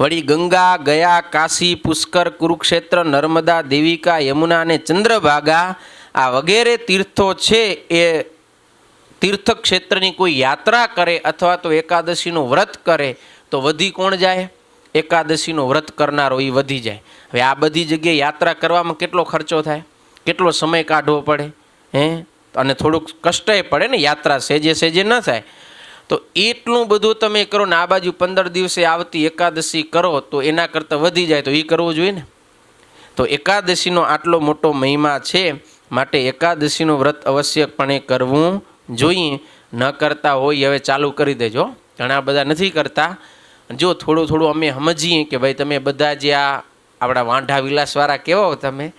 વળી ગંગા, ગયા, કાશી, પુષ્કર, કુરુક્ષેત્ર, નર્મદા, દેવિકા, યમુના અને ચંદ્રભાગા આ વગેરે તીર્થો છે એ તીર્થક્ષેત્રની કોઈ યાત્રા કરે અથવા તો એકાદશીનું વ્રત કરે તો વધી કોણ જાય? એકાદશીનું વ્રત કરનારો એ વધી જાય. હવે આ બધી જગ્યાએ યાત્રા કરવામાં કેટલો ખર્ચો થાય, કેટલો સમય કાઢવો પડે હે, અને થોડુંક કષ્ટય પડે ને, યાત્રા સેજે સેજે ન થાય. તો એટલું બધું તમે કરો ને આ બાજુ 15 દિવસે આવતી એકાદશી કરો તો એના કરતાં વધી જાય તો એ કરવું જોઈએ ને. તો એકાદશીનો આટલો મોટો મહિમા છે, માટે એકાદશીનું વ્રત અવશ્યપણે કરવું જોઈએ. ન કરતા હોય હવે ચાલુ કરી દેજો, ઘણા બધા નથી કરતા. જો થોડું થોડું અમે સમજીએ કે ભાઈ તમે બધા જે આ આપણા વાંઢા વિલાસવાળા કેવો તમે,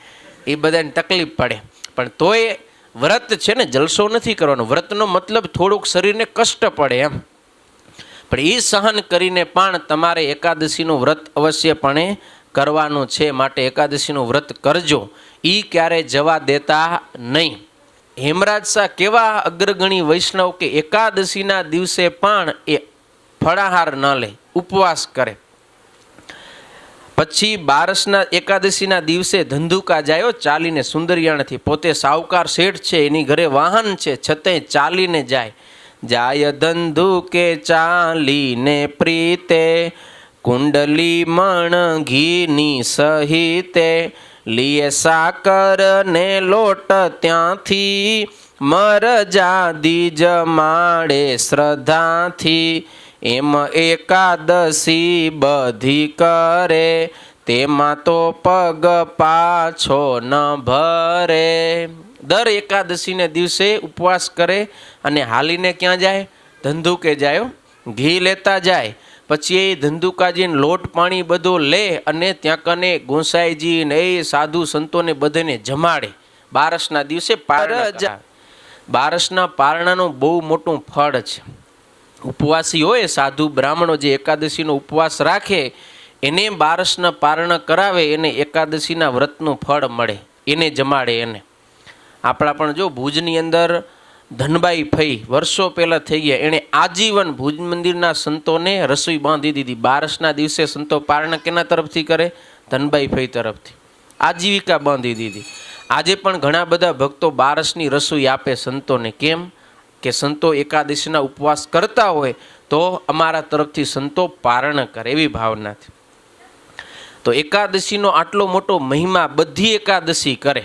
એ બધાને તકલીફ પડે, પણ તોય વ્રત છે ને જલસો નથી કરવાનો. વ્રતનો મતલબ થોડુંક શરીરને કષ્ટ પડે એમ, પણ એ સહન કરીને પણ તમારે એકાદશીનું વ્રત અવશ્યપણે કરવાનું છે. માટે એકાદશીનું વ્રત કરજો, એ ક્યારેય જવા દેતા નહીં. હેમરાજ શાહ કેવા અગ્રગણી વૈષ્ણવ કે એકાદશીના દિવસે પણ એ ફળાહાર ન લે, ઉપવાસ કરે. પછી બારસના એકાદશીના દિવસે ધંધુકા જાય ચાલીને સુંદરિયાણથી. પોતે સાવકાર શેઠ છે, એની ઘરે વાહન છે, છતાંય ચાલીને જાય. જાય ધંધુકે ચાલીને પ્રીતે, કુંડલી મણ ઘીની સહિતે, લીએ સાકર ને લોટ ત્યાંથી, મરજાદી જમાડે શ્રદ્ધાથી. એમ એકાદશી બધી કરે, તેમાં તો પગ પાછો ન ભરે. દર એકાદશીને દિવસે ઉપવાસ કરે અને હાલીને ક્યાં જાય? ધંધુકે જાય, ઘી લેતા જાય. પછી એ ધંધુકાજીને લોટ પાણી બધું લે અને ત્યાં કને ગોસાઈજી ને એ સાધુ સંતોને બધાને જમાડે. બારસના દિવસે બારસના પારણાનું બહુ મોટું ફળ છે. ઉપવાસી હોય સાધુ બ્રાહ્મણો જે એકાદશીનો ઉપવાસ રાખે એને બારસના પારણ કરાવે, એને એકાદશીના વ્રતનું ફળ મળે, એને જમાડે. એને આપણા પણ જો ભુજની અંદર ધનબાઈ ફઈ વર્ષો પહેલાં થઈ ગયા, એણે આજીવન ભુજ મંદિરના સંતોને રસોઈ બાંધી દીધી. બારસના દિવસે સંતો પારણ કેના તરફથી કરે? ધનબાઈ ફઈ તરફથી આજીવિકા બાંધી દીધી. આજે પણ ઘણા બધા ભક્તો બારસની રસોઈ આપે સંતોને. કેમ કે સંતો એકાદશીના ઉપવાસ કરતા હોય તો અમારા તરફથી સંતો પારણ કરે, એવી ભાવનાથી. તો એકાદશીનો આટલો મોટો મહિમા, બધી એકાદશી કરે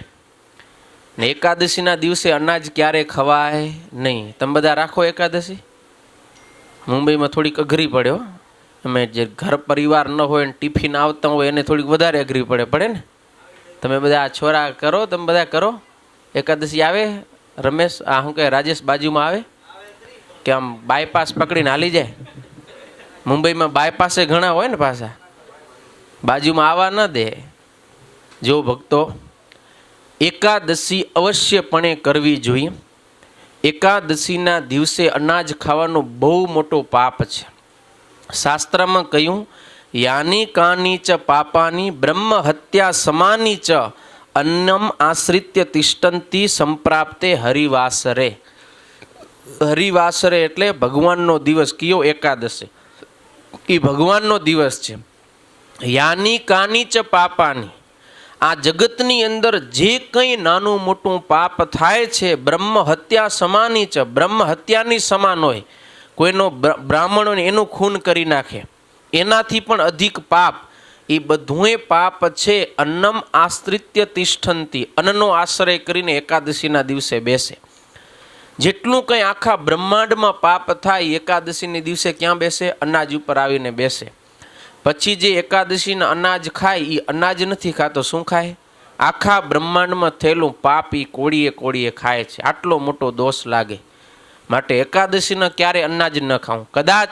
ને એકાદશીના દિવસે અનાજ ક્યારે ખવાય નહીં. તમે બધા રાખો એકાદશી. મુંબઈમાં થોડીક અઘરી પડ્યો, અમે જે ઘર પરિવાર ન હોય ને ટિફિન આવતા હોય એને થોડીક વધારે અઘરી પડે ને. તમે બધા છોરા કરો, તમે બધા કરો. એકાદશી આવે રમેશ, આ શું કહે રાજેશ બાજુમાં આવે કે આમ બાયપાસ પકડીને હાલી જાય? મુંબઈમાં બાયપાસે ઘણા હોય ને પાછા, બાજુમાં આવવા ન દે. જો ભક્તો, એકાદશી અવશ્યપણે કરવી જોઈએ. એકાદશીના દિવસે અનાજ ખાવાનું બહુ મોટો પાપ છે. શાસ્ત્રમાં કહ્યું, યાની કાની ચ પાપાની બ્રહ્મ હત્યા સમાની ચ અન્નમ આશ્રિત્ય તિષ્ઠંતી સંપ્રાપ્તે હરિવાસરે. હરિવાસરે એટલે ભગવાનનો દિવસ. કયો? એકાદશી. એ ભગવાનનો દિવસ છે. યાની કાની ચ પાપાની, આ જગતની અંદર જે કંઈ નાનું મોટું પાપ થાય છે, બ્રહ્મ હત્યા સમાની છે, બ્રહ્મ હત્યાની સમાન હોય. કોઈનો બ્રાહ્મણોને એનું ખૂન કરી નાખે, એનાથી પણ અધિક પાપ. એ બધુંય પાપ છે. અન્નમ આશ્રિત્ય તિષ્ઠંતી, અન્નનો આશ્રય કરીને એકાદશીના દિવસે બેસે. જેટલું કંઈ આખા બ્રહ્માંડમાં પાપ થાય એકાદશીને દિવસે ક્યાં બેસે? અનાજ ઉપર આવીને બેસે. પછી જે એકાદશીના અનાજ ખાય એ અનાજ નથી ખાતો, શું ખાય? આખા બ્રહ્માંડમાં થયેલું પાપ એ કોળીએ કોળીએ ખાય છે. આટલો મોટો દોષ લાગે. માટે એકાદશીના ક્યારે અનાજ ન ખાવું. કદાચ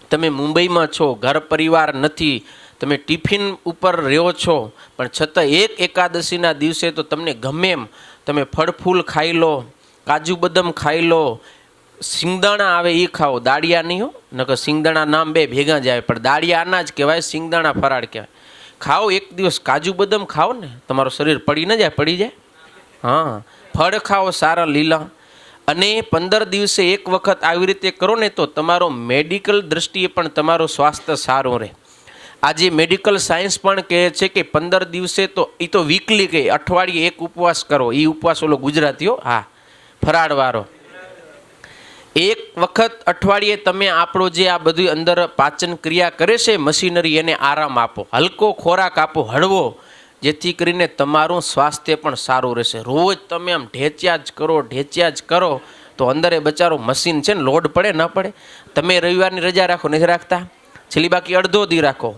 તમે મુંબઈમાં છો, ઘર પરિવાર નથી, તમે ટિફિન ઉપર રહ્યો છો, પણ છતાં એક એકાદશીના દિવસે તો તમને ગમે એમ તમે ફળ ફૂલ ખાઈ લો, કાજુ બદામ ખાઈ લો, સિંગદાણા આવે એ ખાઓ, દાળિયા નહીં હો. નકર સિંગદાણા નામ બે ભેગા જાય, પણ દાળિયા અનાજ કહેવાય, સિંગદાણા ફરાળ કહેવાય. ખાઓ એક દિવસ કાજુ બદામ ખાઓ ને, તમારું શરીર પડી ન જાય? પડી જાય. હા, ફળ ખાઓ સારા લીલા. અને 15 દિવસે એક વખત આવી રીતે કરો ને તો તમારો મેડિકલ દ્રષ્ટિએ પણ તમારું સ્વાસ્થ્ય સારું રહે. આજે મેડિકલ સાયન્સ પણ કહે છે કે 15 દિવસે તો એ તો વીકલી કહે, અઠવાડિયે એક ઉપવાસ કરો. એ ઉપવાસ ઓલો ગુજરાતીઓ, હા, ફરાળવાળો. એક વખત અઠવાડિયે તમે આપણો જે આ બધું અંદર પાચન ક્રિયા કરે છે મશીનરી, એને આરામ આપો, હલકો ખોરાક આપો, હળવો, જેથી કરીને તમારું સ્વાસ્થ્ય પણ સારું રહેશે. રોજ તમે આમ ઢેચ્યા જ કરો તો અંદરે બચારો મશીન છે ને, લોડ પડે ન પડે. તમે રવિવારની રજા રાખો, નથી રાખતા? છેલ્લી બાકી અડધો દી રાખો,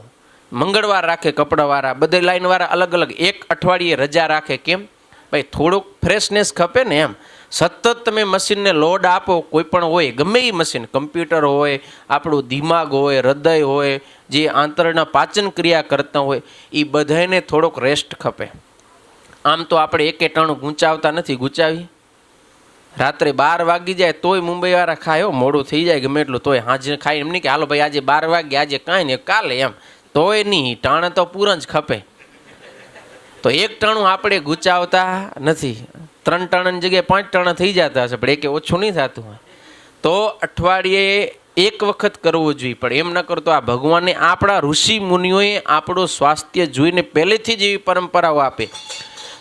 મંગળવાર રાખે કપડાવાળા, બધે લાઈનવાળા અલગ અલગ એક અઠવાડિયે રજા રાખે. કેમ ભાઈ? થોડુંક ફ્રેશનેસ ખપે ને એમ. સતત તમે મશીનને લોડ આપો, કોઈ પણ હોય, ગમે એ મશીન, કમ્પ્યુટર હોય, આપણું દિમાગ હોય, હૃદય હોય, જે આંતરના પાચન ક્રિયા કરતા હોય, એ બધાને થોડોક રેસ્ટ ખપે. આમ તો આપણે એકે ટાણું ગૂંચાવતા નથી. ગૂંચાવી રાત્રે 12 વાગી જાય તોય મુંબઈવાળા ખાય, મોડું થઈ જાય ગમે એટલું, તોય હાજર ખાય. એમ નહીં કે હાલો ભાઈ આજે 12 વાગ્યા, આજે કાંઈ નહીં, કાલે, એમ તોય નહીં. ટાણે તો પૂરણ જ ખપે. તો એક ટાણું આપણે ગૂંચાવતા નથી. 3 ટાણાની જગ્યાએ 5 ટાણા થઈ જતા હશે, પણ એકે ઓછું નહીં થતું હોય. તો અઠવાડિયે એક વખત કરવું જોઈએ. પણ એમ ન કરતો, આ ભગવાને, આપણા ઋષિ મુનિઓએ આપણું સ્વાસ્થ્ય જોઈને પહેલેથી જ એવી પરંપરાઓ આપે.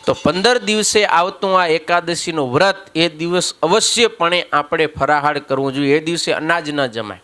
તો 15 દિવસે આવતું આ એકાદશીનું વ્રત, એ દિવસ અવશ્યપણે આપણે ફરાહાર કરવું જોઈએ. એ દિવસે અનાજ ન જમાય.